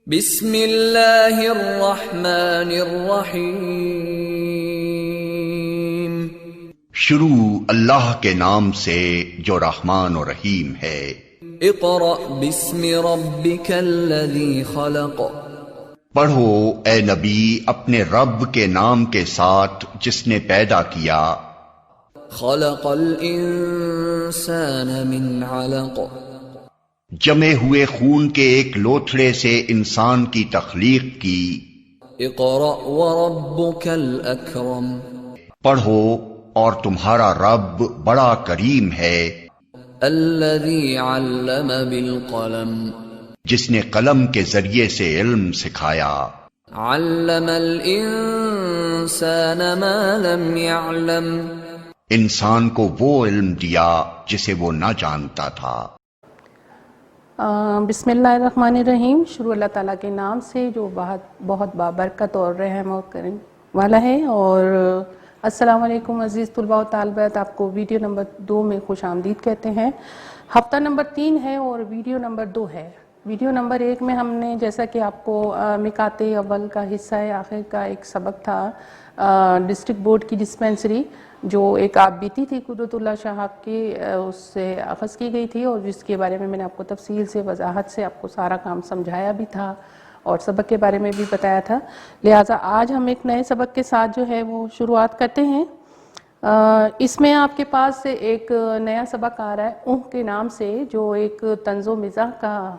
بسم اللہ الرحمن الرحیم۔ شروع اللہ کے نام سے جو رحمان و رحیم ہے۔ اقرأ بسم ربک الذی خلق۔ پڑھو اے نبی اپنے رب کے نام کے ساتھ جس نے پیدا کیا۔ خلق الانسان من علق۔ جمے ہوئے خون کے ایک لوتھڑے سے انسان کی تخلیق کی۔ اقرأ وربک الاکرم۔ پڑھو اور تمہارا رب بڑا کریم ہے۔ الذی علم بالقلم۔ جس نے قلم کے ذریعے سے علم سکھایا۔ علم الانسان ما لم يعلم۔ انسان کو وہ علم دیا جسے وہ نہ جانتا تھا۔ بسم اللہ الرحمن الرحیم۔ شروع اللہ تعالیٰ کے نام سے جو بہت بابرکت اور رحم اور کرم والا ہے۔ اور السلام علیکم عزیز طلباء و طالبات، آپ کو ویڈیو نمبر 2 میں خوش آمدید کہتے ہیں۔ ہفتہ نمبر 3 ہے اور ویڈیو نمبر 2 ہے۔ ویڈیو نمبر 1 میں ہم نے جیسا کہ آپ کو مکات اول کا حصہ آخر کا ایک سبق تھا، ڈسٹرکٹ بورڈ کی ڈسپینسری جو ایک آپ بیتی تھی قدرت اللہ شہاب کی، اس سے اخذ کی گئی تھی اور جس کے بارے میں نے آپ کو تفصیل سے وضاحت سے آپ کو سارا کام سمجھایا بھی تھا اور سبق کے بارے میں بھی بتایا تھا۔ لہٰذا آج ہم ایک نئے سبق کے ساتھ جو ہے وہ شروعات کرتے ہیں۔ اس میں آپ کے پاس سے ایک نیا سبق آ رہا ہے اونہ کے نام سے، جو ایک طنز و مزاح کا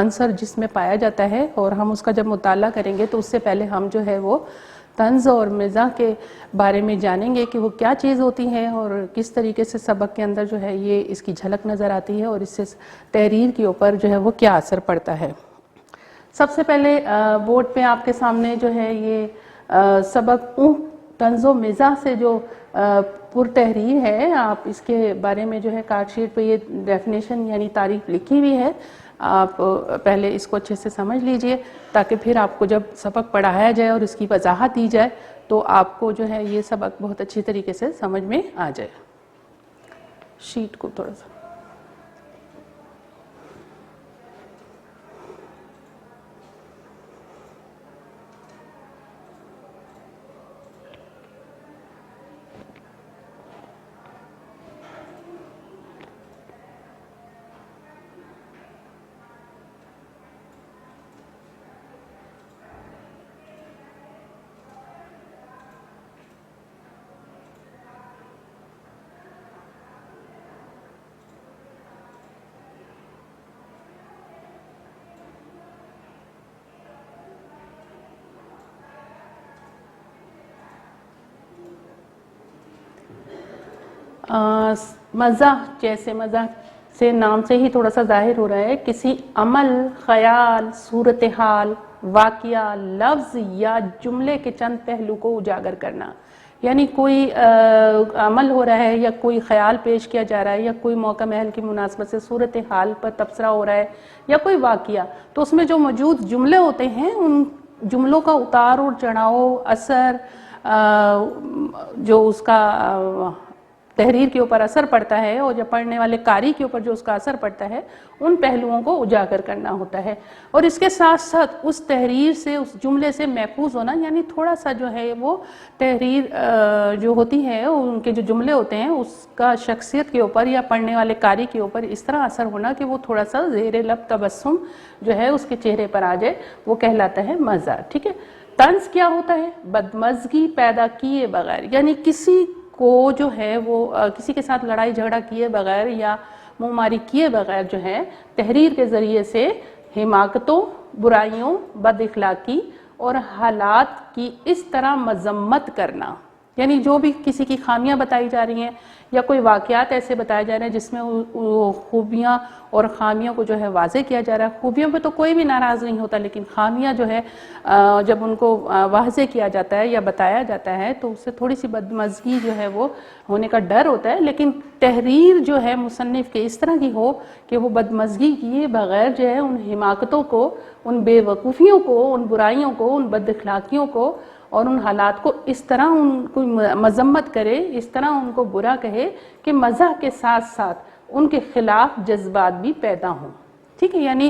عنصر جس میں پایا جاتا ہے، اور ہم اس کا جب مطالعہ کریں گے تو اس سے پہلے ہم جو ہے وہ طنز اور مزاح کے بارے میں جانیں گے کہ وہ کیا چیز ہوتی ہے اور کس طریقے سے سبق کے اندر جو ہے یہ اس کی جھلک نظر آتی ہے اور اس سے تحریر کے اوپر جو ہے وہ کیا اثر پڑتا ہے۔ سب سے پہلے بورڈ پہ آپ کے سامنے جو ہے یہ سبق اونہ طنز و مزاح سے جو پر تحریر ہے، آپ اس کے بارے میں جو ہے کارڈ شیٹ پہ یہ ڈیفینیشن یعنی تعریف لکھی ہوئی ہے۔ آپ پہلے اس کو اچھے سے سمجھ لیجئے تاکہ پھر آپ کو جب سبق پڑھایا جائے اور اس کی وضاحت دی جائے تو آپ کو جو ہے یہ سبق بہت اچھی طریقے سے سمجھ میں آ جائے۔ شیٹ کو تھوڑا سا مزاح، جیسے مزاح سے نام سے ہی تھوڑا سا ظاہر ہو رہا ہے کسی عمل، خیال، صورتحال، واقعہ، لفظ یا جملے کے چند پہلو کو اجاگر کرنا۔ یعنی کوئی عمل ہو رہا ہے یا کوئی خیال پیش کیا جا رہا ہے یا کوئی موقع محل کی مناسبت سے صورتحال پر تبصرہ ہو رہا ہے یا کوئی واقعہ، تو اس میں جو موجود جملے ہوتے ہیں ان جملوں کا اتار اور چڑھاؤ، اثر، جو اس کا تحریر کے اوپر اثر پڑتا ہے اور جو پڑھنے والے قاری کے اوپر جو اس کا اثر پڑتا ہے، ان پہلوؤں کو اجاگر کرنا ہوتا ہے۔ اور اس کے ساتھ ساتھ اس تحریر سے، اس جملے سے محفوظ ہونا، یعنی تھوڑا سا جو ہے وہ تحریر جو ہوتی ہے، ان کے جو جملے ہوتے ہیں اس کا شخصیت کے اوپر یا پڑھنے والے قاری کے اوپر اس طرح اثر ہونا کہ وہ تھوڑا سا زیر لب تبسم جو ہے اس کے چہرے پر آ جائے، وہ کہلاتا ہے مزاح۔ ٹھیک ہے۔ طنز کیا ہوتا ہے؟ بدمزگی پیدا کیے بغیر، یعنی کسی کو جو ہے وہ کسی کے ساتھ لڑائی جھگڑا کیے بغیر یا منہ ماری کیے بغیر جو ہے تحریر کے ذریعے سے حماقتوں، برائیوں، بد اخلاقی اور حالات کی اس طرح مذمت کرنا، یعنی جو بھی کسی کی خامیاں بتائی جا رہی ہیں یا کوئی واقعات ایسے بتائے جا رہے ہیں جس میں خوبیاں اور خامیوں کو جو ہے واضح کیا جا رہا ہے۔ خوبیوں پہ تو کوئی بھی ناراض نہیں ہوتا، لیکن خامیاں جو ہے جب ان کو واضح کیا جاتا ہے یا بتایا جاتا ہے تو اس سے تھوڑی سی بدمزگی جو ہے وہ ہونے کا ڈر ہوتا ہے۔ لیکن تحریر جو ہے مصنف کے اس طرح کی ہو کہ وہ بدمزگی کیے بغیر جو ہے ان حماقتوں کو، ان بے وقوفیوں کو، ان برائیوں کو، ان بد اخلاقیوں کو اور ان حالات کو اس طرح ان کو مذمت کرے، اس طرح ان کو برا کہے کہ مزاح کے ساتھ ساتھ ان کے خلاف جذبات بھی پیدا ہوں۔ ٹھیک ہے، یعنی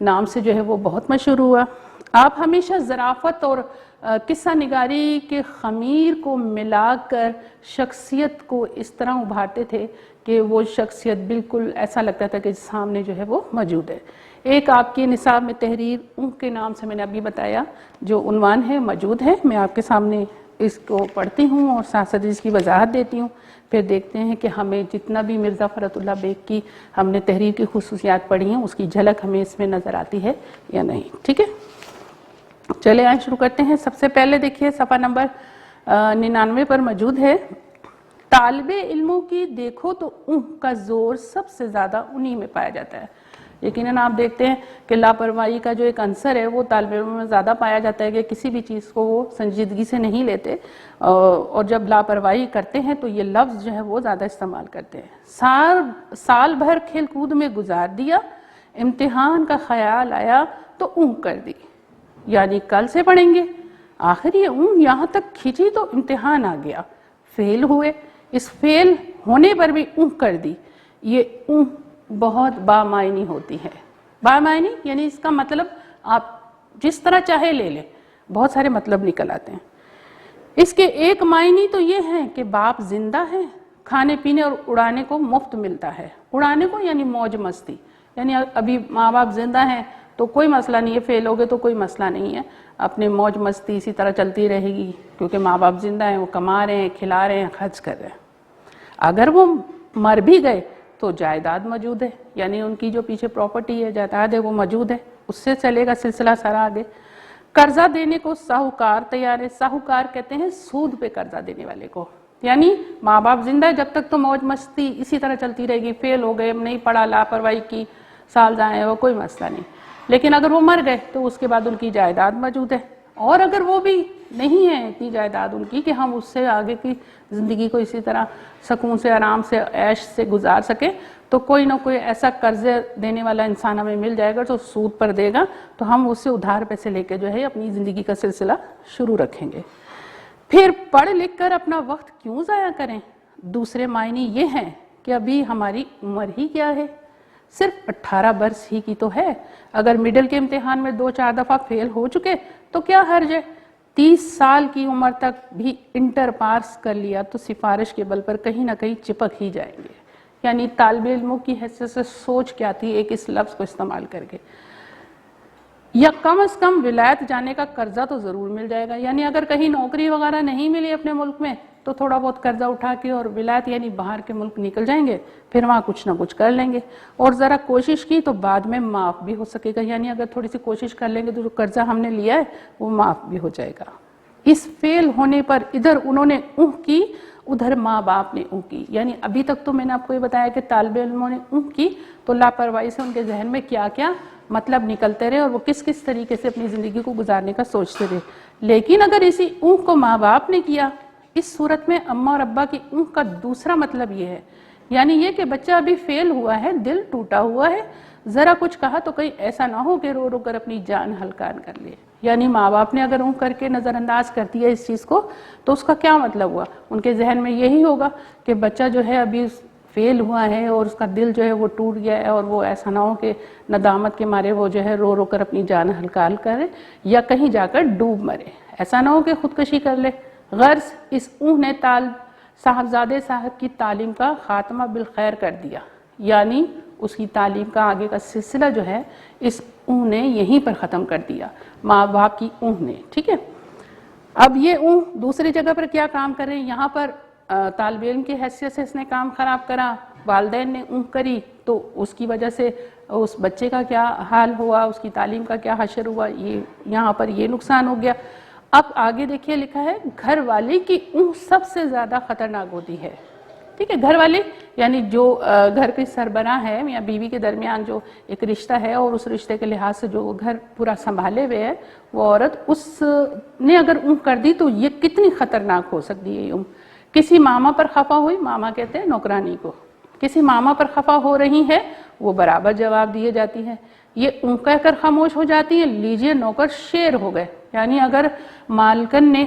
نام سے جو ہے وہ بہت مشہور ہوا۔ آپ ہمیشہ ظرافت اور قصہ نگاری کے خمیر کو ملا کر شخصیت کو اس طرح ابھارتے تھے کہ وہ شخصیت بالکل ایسا لگتا تھا کہ سامنے جو ہے وہ موجود ہے۔ ایک آپ کی نصاب میں تحریر اون کے نام سے میں نے ابھی بتایا جو عنوان ہے موجود ہے، میں آپ کے سامنے اس کو پڑھتی ہوں اور ساتھ ساتھ اس کی وضاحت دیتی ہوں، پھر دیکھتے ہیں کہ ہمیں جتنا بھی مرزا فرحت اللہ بیگ کی ہم نے تحریر کی خصوصیات پڑھی ہیں اس کی جھلک ہمیں اس میں نظر آتی ہے یا نہیں۔ ٹھیک ہے، چلے آئیں شروع کرتے ہیں۔ سب سے پہلے دیکھیے صفحہ نمبر 99 پر موجود ہے، طالب علموں کی دیکھو تو اون کا زور سب سے زیادہ انہی میں پایا جاتا ہے۔ یقیناً آپ دیکھتے ہیں کہ لاپرواہی کا جو ایک عنصر ہے وہ طالب علموں میں زیادہ پایا جاتا ہے کہ کسی بھی چیز کو وہ سنجیدگی سے نہیں لیتے، اور جب لاپرواہی کرتے ہیں تو یہ لفظ جو ہے وہ زیادہ استعمال کرتے ہیں۔ سال بھر کھیل کود میں گزار دیا، امتحان کا خیال آیا تو اون کر دی، یعنی کل سے پڑھیں گے۔ آخر یہ اون یہاں تک کھینچی تو امتحان آ گیا، فیل ہوئے، اس فیل ہونے پر بھی اون کر دی۔ یہ اون بہت بامعنی ہوتی ہے۔ بامعنی یعنی اس کا مطلب آپ جس طرح چاہے لے لیں، بہت سارے مطلب نکل آتے ہیں۔ اس کے ایک معنی تو یہ ہے کہ باپ زندہ ہے، کھانے پینے اور اڑانے کو مفت ملتا ہے۔ اڑانے کو یعنی موج مستی، یعنی ابھی ماں باپ زندہ ہیں تو کوئی مسئلہ نہیں ہے، فیل ہوگے تو کوئی مسئلہ نہیں ہے، اپنے موج مستی اسی طرح چلتی رہے گی کیونکہ ماں باپ زندہ ہیں، وہ کما رہے ہیں، کھلا رہے ہیں، خرچ کر رہے ہیں۔ اگر وہ مر بھی گئے تو جائیداد موجود ہے، یعنی ان کی جو پیچھے پراپرٹی ہے، جائیداد ہے، وہ موجود ہے، اس سے چلے گا سلسلہ سارا آگے۔ قرضہ دینے کو ساہوکار تیار ہے۔ ساہوکار کہتے ہیں سود پہ قرضہ دینے والے کو، یعنی ماں باپ زندہ ہے جب تک تو موج مستی اسی طرح چلتی رہے گی، فیل ہو گئے، نہیں پڑھا، لاپرواہی کی، سال ضائع ہو، کوئی مسئلہ نہیں، لیکن اگر وہ مر گئے تو اس کے بعد ان کی جائیداد موجود ہے، اور اگر وہ بھی نہیں ہے اتنی جائیداد ان کی کہ ہم اس سے آگے کی زندگی کو اسی طرح سکون سے، آرام سے، عیش سے گزار سکیں، تو کوئی نہ کوئی ایسا قرضے دینے والا انسان ہمیں مل جائے گا جو سود پر دے گا، تو ہم اس سے ادھار پیسے لے کے جو ہے اپنی زندگی کا سلسلہ شروع رکھیں گے۔ پھر پڑھ لکھ کر اپنا وقت کیوں ضائع کریں؟ دوسرے معنی یہ ہیں کہ ابھی ہماری عمر ہی کیا ہے، صرف 18 برس ہی کی تو ہے، اگر مڈل کے امتحان میں 2-4 دفعہ فیل ہو چکے تو کیا حرج ہے؟ 30 سال کی عمر تک بھی انٹر پاس کر لیا تو سفارش کے بل پر کہیں نہ کہیں چپک ہی جائیں گے۔ یعنی طالب علموں کی حیثیت سے سوچ کیا تھی ایک اس لفظ کو استعمال کر کے، یا کم از کم ولایت جانے کا قرضہ تو ضرور مل جائے گا، یعنی اگر کہیں نوکری وغیرہ نہیں ملی اپنے ملک میں تو تھوڑا بہت قرضہ اٹھا کے اور ولایت یعنی باہر کے ملک نکل جائیں گے، پھر وہاں کچھ نہ کچھ کر لیں گے، اور ذرا کوشش کی تو بعد میں معاف بھی ہو سکے گا، یعنی اگر تھوڑی سی کوشش کر لیں گے تو جو قرضہ ہم نے لیا ہے وہ معاف بھی ہو جائے گا۔ اس فیل ہونے پر ادھر انہوں نے اونھ کی، ادھر ماں باپ نے اونھ کی، یعنی ابھی تک تو میں نے آپ کو یہ بتایا کہ طالب علموں نے اونھ کی تو لاپرواہی سے ان کے ذہن میں کیا کیا مطلب نکلتے رہے اور وہ کس کس طریقے سے اپنی زندگی کو گزارنے کا سوچتے رہے۔ لیکن اگر اسی اونھ کو ماں باپ نے کیا، اس صورت میں اماں اور ابا کی اونھ کا دوسرا مطلب یہ ہے، یعنی یہ کہ بچہ ابھی فیل ہوا ہے، دل ٹوٹا ہوا ہے، ذرا کچھ کہا تو کہیں ایسا نہ ہو کہ رو رو کر اپنی جان ہلکان کر لے، یعنی ماں باپ نے اگر اونھ کر کے نظر انداز کر دیا اس چیز کو تو اس کا کیا مطلب ہوا؟ ان کے ذہن میں یہی ہوگا کہ بچہ جو ہے ابھی فیل ہوا ہے اور اس کا دل جو ہے وہ ٹوٹ گیا ہے، اور وہ ایسا نہ ہو کہ ندامت کے مارے وہ جو ہے رو رو کر اپنی جان ہلکان کرے یا کہیں جا کر ڈوب مرے، ایسا نہ ہو کہ خودکشی کر لے۔ غرض اس اونھ نے صاحبزادے صاحب کی تعلیم کا خاتمہ بالخیر کر دیا، یعنی اس کی تعلیم کا آگے کا سلسلہ جو ہے اس اونھ نے یہیں پر ختم کر دیا، ماں باپ کی اونھ نے۔ ٹھیک ہے، اب یہ اونھ دوسری جگہ پر کیا کام کرے؟ یہاں پر طالب علم کی حیثیت سے اس نے کام خراب کرا، والدین نے اونھ کری تو اس کی وجہ سے اس بچے کا کیا حال ہوا، اس کی تعلیم کا کیا حشر ہوا، یہ یہاں پر یہ نقصان ہو گیا۔ اب آگے دیکھیے لکھا ہے گھر والی کی اونھ سب سے زیادہ خطرناک ہوتی ہے۔ ٹھیک ہے، گھر والے یعنی جو گھر کی سربراہ ہے یا بیوی کے درمیان جو ایک رشتہ ہے اور اس رشتے کے لحاظ سے جو گھر پورا سنبھالے ہوئے ہے وہ عورت، اس نے اگر اونھ کر دی تو یہ کتنی خطرناک ہو سکتی ہے یہ اونھ۔ کسی ماما پر خفا ہوئی، ماما کہتے ہیں نوکرانی کو، کسی ماما پر خفا ہو رہی ہے وہ برابر جواب دیے جاتی ہے، یہ اونھ کہہ کر خاموش ہو جاتی ہے، لیجئے نوکر شیر ہو گئے، یعنی اگر مالکن نے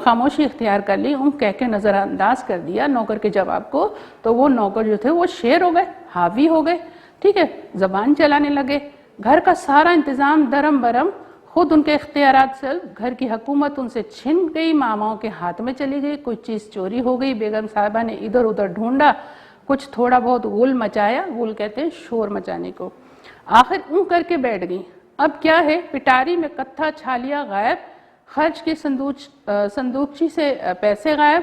خاموشی اختیار کر لی، اونھ کہہ کے نظر انداز کر دیا نوکر کے جواب کو، تو وہ نوکر جو تھے وہ شیر ہو گئے، حاوی ہو گئے، ٹھیک ہے، زبان چلانے لگے، گھر کا سارا انتظام درم برم خود ان کے اختیارات سے، گھر کی حکومت ان سے چھن گئی، ماماؤں کے ہاتھ میں چلی گئی، کوئی چیز چوری ہو گئی، بیگم صاحبہ نے ادھر ادھر ڈھونڈا، کچھ تھوڑا بہت غل مچایا، غل کہتے ہیں شور مچانے کو، آخر اون کر کے بیٹھ گئی۔ اب کیا ہے، پٹاری میں کتھا چھالیا غائب، خرچ کی صندوقچی سے پیسے غائب،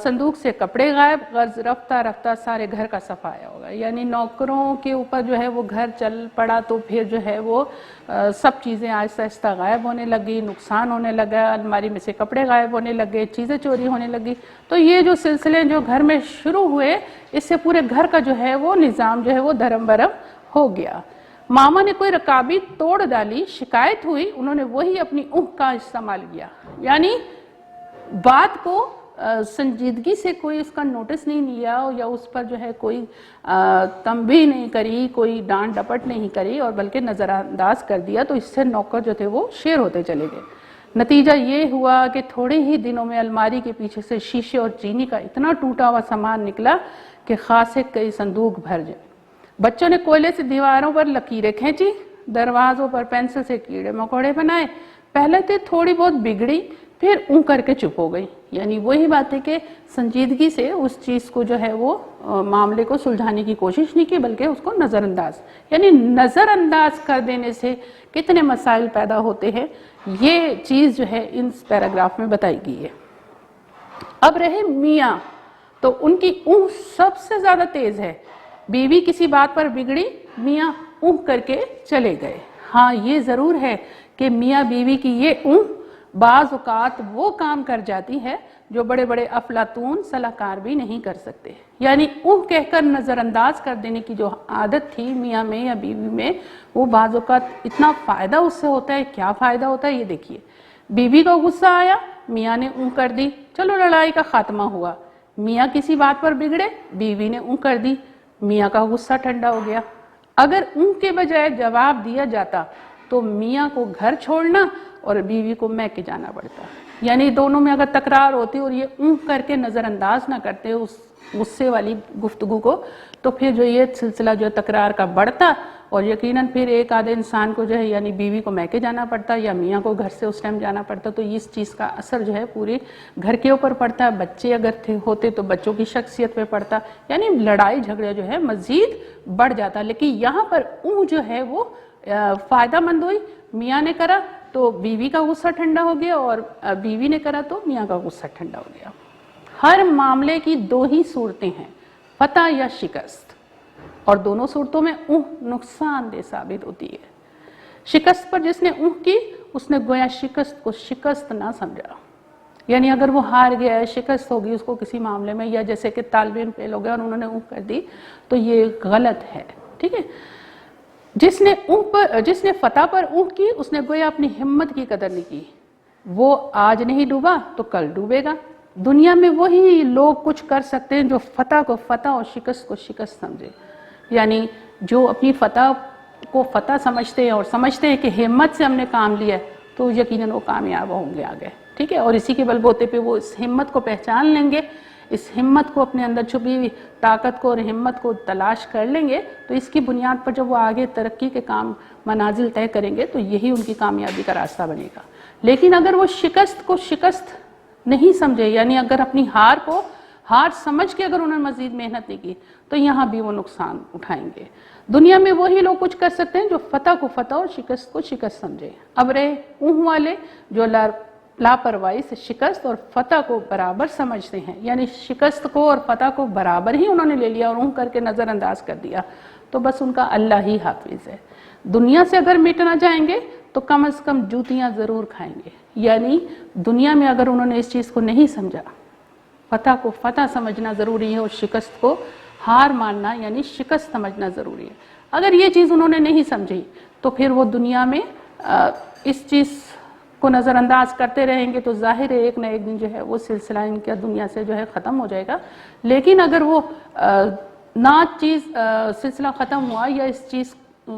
صندوق سے کپڑے غائب، غرض رفتہ رفتہ سارے گھر کا صفایا ہوگا۔ یعنی نوکروں کے اوپر جو ہے وہ گھر چل پڑا تو پھر جو ہے وہ سب چیزیں آہستہ آہستہ غائب ہونے لگی، نقصان ہونے لگا، الماری میں سے کپڑے غائب ہونے لگے، چیزیں چوری ہونے لگی۔ تو یہ جو سلسلے جو گھر میں شروع ہوئے، اس سے پورے گھر کا جو ہے وہ نظام جو ہے وہ دھرم برم ہو گیا۔ ماما نے کوئی رکابی توڑ ڈالی، شکایت ہوئی، انہوں نے وہی اپنی اونھ کا استعمال کیا۔ یعنی بات کو سنجیدگی سے کوئی اس کا نوٹس نہیں لیا یا اس پر جو ہے کوئی تنبیہ نہیں کری، کوئی ڈانٹ ڈپٹ نہیں کری اور بلکہ نظر انداز کر دیا، تو اس سے نوکر جو تھے وہ شیر ہوتے چلے گئے۔ نتیجہ یہ ہوا کہ تھوڑے ہی دنوں میں الماری کے پیچھے سے شیشے اور چینی کا اتنا ٹوٹا ہوا سامان نکلا کہ خاصے کئی صندوق بھر جائے۔ بچوں نے کوئلے سے دیواروں پر لکیریں کھینچی، دروازوں پر پینسل سے کیڑے مکوڑے بنائے، پہلے تو تھوڑی بہت بگڑی، پھر اون کر کے چپ ہو گئی۔ یعنی وہی بات ہے کہ سنجیدگی سے اس چیز کو جو ہے وہ معاملے کو سلجھانے کی کوشش نہیں کی، بلکہ اس کو نظر انداز، یعنی نظر انداز کر دینے سے کتنے مسائل پیدا ہوتے ہیں، یہ چیز جو ہے ان پیراگراف میں بتائی گئی ہے۔ اب رہے میاں، تو ان کی اون سب سے زیادہ تیز ہے۔ بیوی کسی بات پر بگڑی، میاں اون کر کے چلے گئے۔ ہاں یہ ضرور ہے کہ میاں بیوی کی یہ اون بعض اوقات وہ کام کر جاتی ہے جو بڑے بڑے افلاطون صلاح کار بھی نہیں کر سکتے۔ یعنی اون کہہ کر نظر انداز کر دینے کی جو عادت تھی میاں میں یا بیوی میں، وہ بعض اوقات اتنا فائدہ اس سے ہوتا ہے۔ کیا فائدہ ہوتا ہے یہ دیکھیے، بیوی کو غصہ آیا، میاں نے اون کر دی، چلو لڑائی کا خاتمہ ہوا۔ میاں کسی بات پر بگڑے، بیوی نے اون کر دی، میاں کا غصہ ٹھنڈا ہو گیا۔ اگر اون کے بجائے جواب دیا جاتا تو میاں کو گھر چھوڑنا اور بیوی کو میں کے جانا پڑتا۔ یعنی دونوں میں اگر تکرار ہوتی اور یہ اون کر کے نظر انداز نہ کرتے اس غصے والی گفتگو کو، تو پھر جو یہ سلسلہ جو تکرار کا بڑھتا اور یقیناً پھر ایک آدھے انسان کو جو ہے یعنی بیوی کو میکے جانا پڑتا یا میاں کو گھر سے اس ٹائم جانا پڑتا، تو اس چیز کا اثر جو ہے پورے گھر کے اوپر پڑتا، بچے اگر ہوتے تو بچوں کی شخصیت پہ پڑتا، یعنی لڑائی جھگڑے جو ہے مزید بڑھ جاتا۔ لیکن یہاں پر اون جو ہے وہ فائدہ مند ہوئی، میاں نے کرا تو بیوی کا غصہ ٹھنڈا ہو گیا اور بیوی نے کرا تو میاں کا غصہ ٹھنڈا ہو گیا۔ ہر معاملے کی دو ہی صورتیں ہیں، فتح یا شکست، اور دونوں صورتوں میں اون نقصان دہ ثابت ہوتی ہے۔ شکست پر جس نے اون کی، اس نے گویا شکست کو شکست نہ سمجھا۔ یعنی اگر وہ ہار گیا ہے، شکست ہوگی اس کو کسی معاملے میں، یا جیسے کہ طالب علم فیل ہو گیا اور انہوں نے اون کر دی، تو یہ غلط ہے، ٹھیک ہے۔ جس نے فتح پر اون کی، اس نے گویا اپنی ہمت کی قدر نہیں کی۔ وہ آج نہیں ڈوبا تو کل ڈوبے گا۔ دنیا میں وہی لوگ کچھ کر سکتے ہیں جو فتح کو فتح اور شکست کو شکست سمجھے۔ یعنی جو اپنی فتح کو فتح سمجھتے ہیں اور سمجھتے ہیں کہ ہمت سے ہم نے کام لیا ہے، تو یقیناً وہ کامیاب ہوں گے آگے، ٹھیک ہے۔ اور اسی کے بل بوتے پہ وہ اس ہمت کو پہچان لیں گے، اس ہمت کو اپنے اندر چھپی ہوئی طاقت کو اور ہمت کو تلاش کر لیں گے، تو اس کی بنیاد پر جب وہ آگے ترقی کے کام منازل طے کریں گے تو یہی ان کی کامیابی کا راستہ بنے گا۔ لیکن اگر وہ شکست کو شکست نہیں سمجھے، یعنی اگر اپنی ہار کو ہار سمجھ کے اگر انہوں نے مزید محنت نہیں کی، تو یہاں بھی وہ نقصان اٹھائیں گے۔ دنیا میں وہی لوگ کچھ کر سکتے ہیں جو فتح کو فتح اور شکست کو شکست سمجھے۔ اب رہے اون والے جو لاپرواہی سے شکست اور فتح کو برابر سمجھتے ہیں، یعنی شکست کو اور فتح کو برابر ہی انہوں نے لے لیا اور اون کر کے نظر انداز کر دیا، تو بس ان کا اللہ ہی حافظ ہے۔ دنیا سے اگر مٹ نہ جائیں گے تو کم از کم جوتیاں ضرور کھائیں گے۔ یعنی دنیا میں اگر انہوں نے اس چیز کو نہیں سمجھا، فتح کو فتح سمجھنا ضروری ہے اور شکست کو ہار ماننا یعنی شکست سمجھنا ضروری ہے، اگر یہ چیز انہوں نے نہیں سمجھی تو پھر وہ دنیا میں اس چیز کو نظر انداز کرتے رہیں گے، تو ظاہر ہے ایک نہ ایک دن جو ہے وہ سلسلہ ان کا دنیا سے جو ہے ختم ہو جائے گا۔ لیکن اگر وہ نہ سلسلہ ختم ہوا یا اس چیز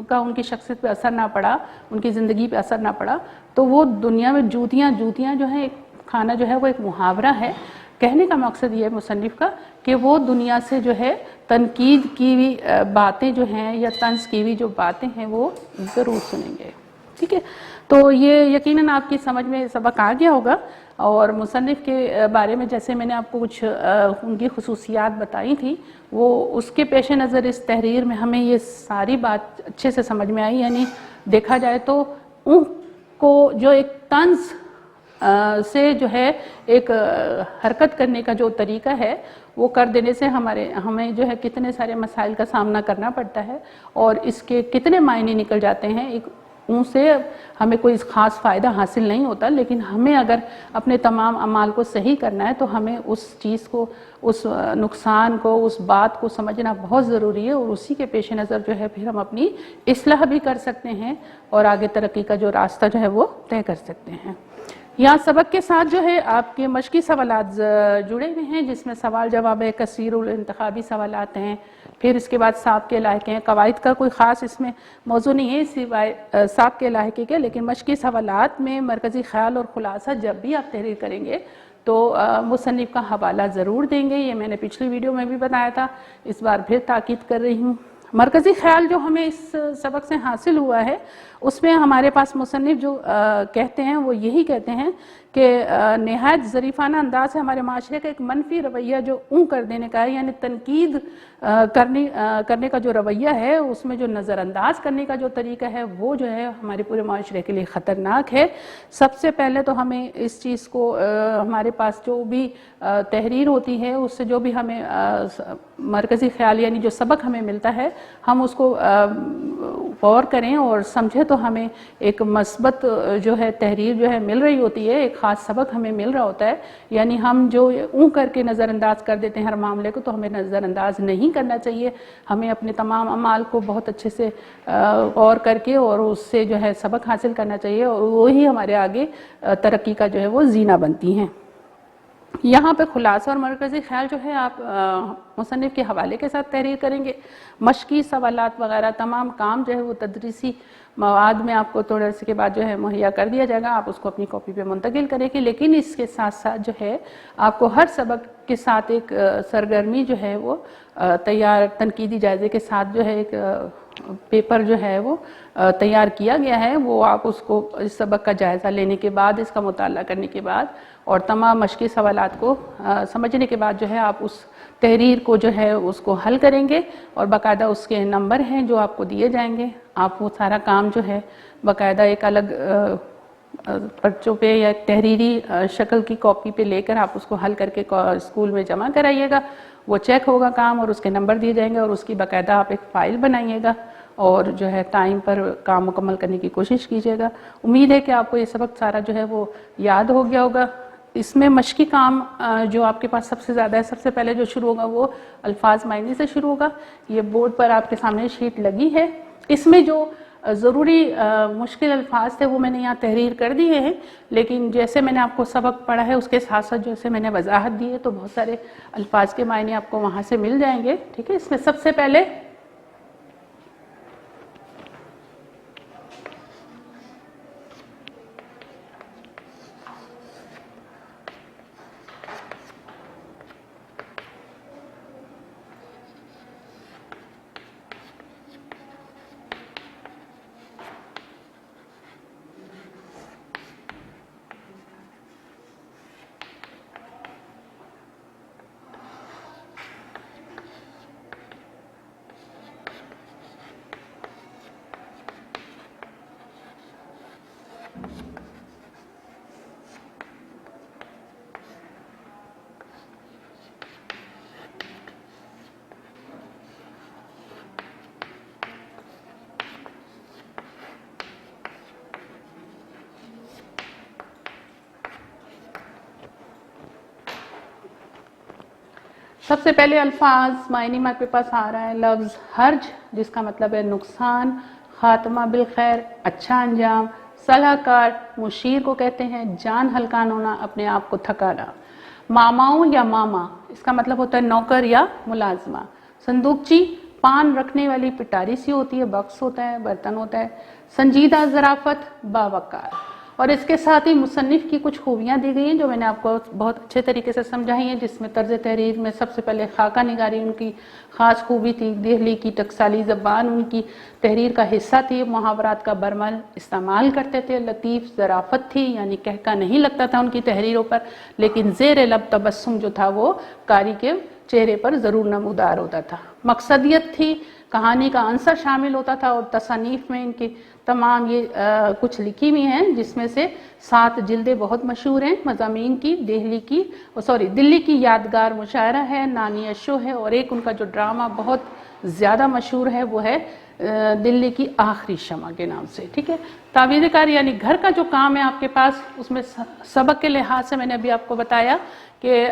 کا ان کی شخصیت پہ اثر نہ پڑا، ان کی زندگی پہ اثر نہ پڑا، تو وہ دنیا میں جوتیاں جو ہیں، ایک کھانا جو ہے وہ ایک محاورہ ہے، کہنے کا مقصد یہ ہے مصنف کا کہ وہ دنیا سے جو ہے تنقید کی ہوئی باتیں جو ہیں یا طنز کی ہوئی جو باتیں ہیں وہ ضرور سنیں گے. ٹھیک ہے، تو یہ یقیناً آپ کی سمجھ میں سبق آ گیا ہوگا. اور مصنف کے بارے میں جیسے میں نے آپ کو کچھ ان کی خصوصیات بتائی تھی، وہ اس کے پیش نظر اس تحریر میں ہمیں یہ ساری بات اچھے سے سمجھ میں آئی. یعنی دیکھا جائے تو ان کو جو ایک طنز سے جو ہے ایک حرکت کرنے کا جو طریقہ ہے وہ کر دینے سے ہمیں جو ہے کتنے سارے مسائل کا سامنا کرنا پڑتا ہے اور اس کے کتنے معنی نکل جاتے ہیں. ایک ان سے ہمیں کوئی خاص فائدہ حاصل نہیں ہوتا، لیکن ہمیں اگر اپنے تمام اعمال کو صحیح کرنا ہے تو ہمیں اس چیز کو، اس نقصان کو، اس بات کو سمجھنا بہت ضروری ہے، اور اسی کے پیش نظر جو ہے پھر ہم اپنی اصلاح بھی کر سکتے ہیں اور آگے ترقی کا جو راستہ جو ہے وہ طے کر سکتے ہیں. یہاں سبق کے ساتھ جو ہے آپ کے مشقی سوالات جڑے ہوئے ہیں، جس میں سوال جواب ہے، کثیر الانتخابی سوالات ہیں، پھر اس کے بعد سابق کے لاحقے ہیں. قواعد کا کوئی خاص اس میں موضوع نہیں ہے سوائے سابق کے لاحقے کے، لیکن مشقی سوالات میں مرکزی خیال اور خلاصہ جب بھی آپ تحریر کریں گے تو مصنف کا حوالہ ضرور دیں گے. یہ میں نے پچھلی ویڈیو میں بھی بتایا تھا، اس بار پھر تاکید کر رہی ہوں. مرکزی خیال جو ہمیں اس سبق سے حاصل ہوا ہے اس میں ہمارے پاس مصنف جو کہتے ہیں وہ یہی کہتے ہیں کہ نہایت ظریفانہ انداز سے ہمارے معاشرے کا ایک منفی رویہ جو کر دینے کا ہے، یعنی تنقید کرنے کا جو رویہ ہے، اس میں جو نظر انداز کرنے کا جو طریقہ ہے وہ جو ہے ہمارے پورے معاشرے کے لیے خطرناک ہے. سب سے پہلے تو ہمیں اس چیز کو ہمارے پاس جو بھی تحریر ہوتی ہے اس سے جو بھی ہمیں مرکزی خیال یعنی جو سبق ہمیں ملتا ہے ہم اس کو غور کریں اور سمجھیں تو ہمیں ایک مثبت جو ہے تحریر جو ہے مل رہی ہوتی ہے، ایک خاص سبق ہمیں مل رہا ہوتا ہے. یعنی ہم جو کر کے نظر انداز کر دیتے ہیں ہر معاملے کو، تو ہمیں نظر انداز نہیں کرنا چاہیے. ہمیں اپنے تمام اعمال کو بہت اچھے سے غور کر کے اور اس سے جو ہے سبق حاصل کرنا چاہیے، اور وہی ہمارے آگے ترقی کا جو ہے وہ زینہ بنتی ہیں. یہاں پہ خلاصہ اور مرکزی خیال جو ہے آپ مصنف کے حوالے کے ساتھ تحریر کریں گے. مشقی سوالات وغیرہ تمام کام جو ہے وہ تدریسی مواد میں آپ کو تھوڑے سے کے بعد جو ہے مہیا کر دیا جائے گا، آپ اس کو اپنی کاپی پہ منتقل کریں گے. لیکن اس کے ساتھ ساتھ جو ہے آپ کو ہر سبق کے ساتھ ایک سرگرمی جو ہے وہ تیار تنقیدی جائزے کے ساتھ جو ہے ایک پیپر جو ہے وہ تیار کیا گیا ہے. وہ آپ اس کو اس سبق کا جائزہ لینے کے بعد، اس کا مطالعہ کرنے کے بعد اور تمام مشقی سوالات کو سمجھنے کے بعد جو ہے آپ اس تحریر کو جو ہے اس کو حل کریں گے، اور باقاعدہ اس کے نمبر ہیں جو آپ کو دیے جائیں گے. آپ وہ سارا کام جو ہے باقاعدہ ایک الگ پرچوں پہ یا ایک تحریری شکل کی کاپی پہ لے کر آپ اس کو حل کر کے اسکول میں جمع کرائیے گا. وہ چیک ہوگا کام اور اس کے نمبر دیے جائیں گے، اور اس کی باقاعدہ آپ ایک فائل بنائیے گا اور جو ہے ٹائم پر کام مکمل کرنے کی کوشش کیجیے گا. امید ہے کہ آپ کو یہ سبق سارا جو ہے وہ یاد ہو گیا ہوگا. اس میں مشقی کام جو آپ کے پاس سب سے زیادہ ہے، سب سے پہلے جو شروع ہوگا وہ الفاظ معنی سے شروع ہوگا. یہ بورڈ پر آپ کے سامنے شیٹ لگی ہے. اس میں جو ضروری مشکل الفاظ تھے وہ میں نے یہاں تحریر کر دیے ہیں، لیکن جیسے میں نے آپ کو سبق پڑھا ہے اس کے ساتھ ساتھ جیسے میں نے وضاحت دی ہے تو بہت سارے الفاظ کے معنی آپ کو وہاں سے مل جائیں گے. ٹھیک ہے، اس میں سب سے پہلے سب سے پہلے الفاظ معنی میں آپ کے پاس آ رہا ہے. لفظ حرج جس کا مطلب ہے نقصان، خاتمہ بالخیر اچھا انجام، صلاح کار مشیر کو کہتے ہیں، جان ہلکان ہونا اپنے آپ کو تھکانا. ماماؤں یا ماما اس کا مطلب ہوتا ہے نوکر یا ملازمہ. صندوقچی پان رکھنے والی پٹاری سی ہوتی ہے، باکس ہوتا ہے، برتن ہوتا ہے. سنجیدہ ظرافت باوقار. اور اس کے ساتھ ہی مصنف کی کچھ خوبیاں دی گئی ہیں جو میں نے آپ کو بہت اچھے طریقے سے سمجھائی ہیں، جس میں طرز تحریر میں سب سے پہلے خاکہ نگاری ان کی خاص خوبی تھی، دہلی کی ٹکسالی زبان ان کی تحریر کا حصہ تھی، محاورات کا برمل استعمال کرتے تھے، لطیف ظرافت تھی، یعنی کہکا نہیں لگتا تھا ان کی تحریروں پر، لیکن زیر لب تبسم جو تھا وہ قاری کے چہرے پر ضرور نمودار ہوتا تھا۔ مقصدیت تھی، کہانی کا عنصر شامل ہوتا تھا، اور تصانیف میں ان کی تمام یہ کچھ لکھی ہوئی ہیں، جس میں سے 7 جلدیں بہت مشہور ہیں مضامین کی، دلی کی یادگار مشاعرہ ہے، نانی اشو ہے، اور ایک ان کا جو ڈرامہ بہت زیادہ مشہور ہے وہ ہے دلی کی آخری شمع کے نام سے، ٹھیک ہے۔ تعویذ کار یعنی گھر کا جو کام ہے آپ کے پاس، اس میں سبق کے لحاظ سے میں نے ابھی آپ کو بتایا کہ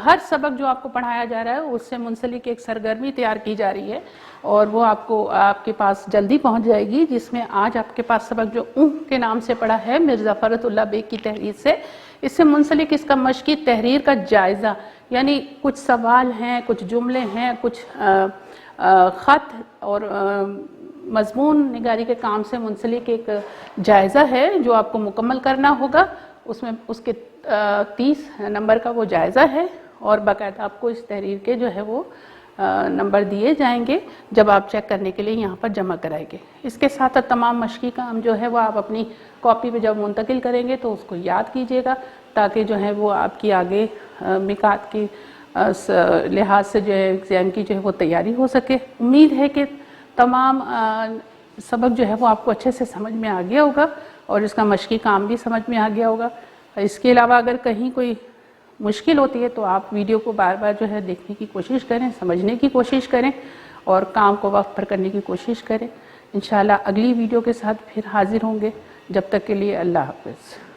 ہر سبق جو آپ کو پڑھایا جا رہا ہے اس سے منسلک ایک سرگرمی تیار کی جا رہی ہے، اور وہ آپ کے پاس جلدی پہنچ جائے گی، جس میں آج آپ کے پاس سبق جو کے نام سے پڑھا ہے مرزا فرت اللہ بیگ کی تحریر سے، اس سے منسلک اس کا مشقی تحریر کا جائزہ، یعنی کچھ سوال ہیں، کچھ جملے ہیں، کچھ خط اور مضمون نگاری کے کام سے منسلک ایک جائزہ ہے جو آپ کو مکمل کرنا ہوگا۔ اس میں اس کے 30 نمبر کا وہ جائزہ ہے، اور باقاعدہ آپ کو اس تحریر کے جو ہے وہ نمبر دیے جائیں گے جب آپ چیک کرنے کے لیے یہاں پر جمع کرائیں گے۔ اس کے ساتھ تمام مشقی کام جو ہے وہ آپ اپنی کاپی پہ جب منتقل کریں گے تو اس کو یاد کیجیے گا، تاکہ جو ہے وہ آپ کی آگے مقات کی لحاظ سے جو ہے ایگزام کی جو ہے وہ تیاری ہو سکے۔ امید ہے کہ تمام سبق جو ہے وہ آپ کو اچھے سے سمجھ میں آ گیا ہوگا، اور اس کا مشقی کام بھی سمجھ میں آ گیا ہوگا۔ اس کے علاوہ اگر کہیں کوئی مشکل ہوتی ہے تو آپ ویڈیو کو بار بار جو ہے دیکھنے کی کوشش کریں، سمجھنے کی کوشش کریں، اور کام کو وقت پر کرنے کی کوشش کریں۔ انشاءاللہ اگلی ویڈیو کے ساتھ پھر حاضر ہوں گے، جب تک کے لیے اللہ حافظ۔